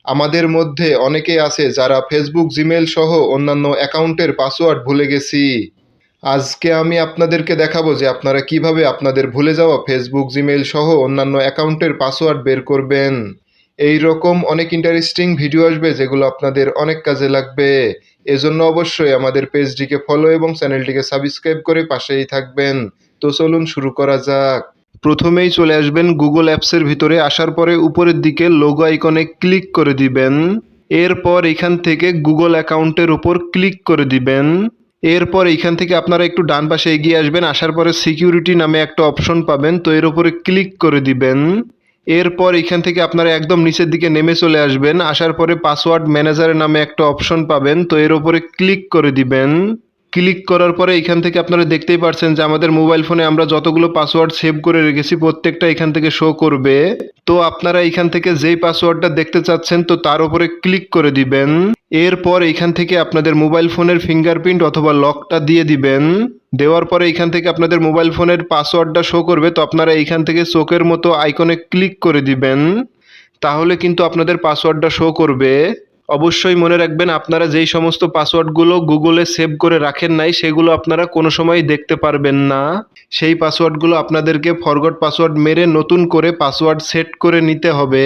আমাদের মধ্যে অনেকেই আছে যারা ফেসবুক, জিমেইল সহ অন্যান্য অ্যাকাউন্টের পাসওয়ার্ড ভুলে গেছি। আজকে আমি আপনাদেরকে দেখাবো যে আপনারা কিভাবে আপনাদের ভুলে যাওয়া ফেসবুক, জিমেইল সহ অন্যান্য অ্যাকাউন্টের পাসওয়ার্ড বের করবেন। এই রকম অনেক ইন্টারেস্টিং ভিডিও আসবে যেগুলো আপনাদের অনেক কাজে লাগবে। এজন্য অবশ্যই আমাদের পেজটিকে ফলো এবং চ্যানেলটিকে সাবস্ক্রাইব করে পাশেই থাকবেন। তো চলুন শুরু করা যাক। প্রথমেই চলে আসবেন গুগল অ্যাপসের ভিতরে। আসার পরে উপরের দিকে লোগো আইকনে ক্লিক করে দিবেন। এরপর এখান থেকে গুগল অ্যাকাউন্টের উপর ক্লিক করে দিবেন। এরপর এইখান থেকে আপনারা একটু ডান পাশে এগিয়ে আসবেন। আসার পরে সিকিউরিটি নামে একটা অপশন পাবেন, তো এর উপরে ক্লিক করে দিবেন। এরপর এখান থেকে আপনারা একদম নিচের দিকে নেমে চলে আসবেন। আসার পরে পাসওয়ার্ড ম্যানেজারের নামে একটা অপশন পাবেন, তো এর উপরে ক্লিক করে দিবেন। ক্লিক করার পরে এখান থেকে আপনারা দেখতেই পারছেন যে আমাদের মোবাইল ফোনে আমরা যতগুলো পাসওয়ার্ড সেভ করে রেখেছি প্রত্যেকটা এখান থেকে শো করবে। তো আপনারা এখান থেকে যেই পাসওয়ার্ডটা দেখতে চাচ্ছেন তো তার উপরে ক্লিক করে দিবেন। এরপর এখান থেকে আপনাদের মোবাইল ফোনের ফিঙ্গারপ্রিন্ট অথবা লকটা দিয়ে দিবেন। দেওয়ার পরে এখান থেকে আপনাদের মোবাইল ফোনের পাসওয়ার্ডটা শো করবে, তো আপনারা এইখান থেকে চোখের মতো আইকনে ক্লিক করে দিবেন। তাহলে কিন্তু আপনাদের পাসওয়ার্ডটা শো করবে। অবশ্যই মনে রাখবেন আপনারা যেই সমস্ত পাসওয়ার্ডগুলো গুগলে সেভ করে রাখেন নাই সেগুলো আপনারা কোনো সময় দেখতে পারবেন না। সেই পাসওয়ার্ডগুলো আপনাদেরকে ফরগট পাসওয়ার্ড মেরে নতুন করে পাসওয়ার্ড সেট করে নিতে হবে।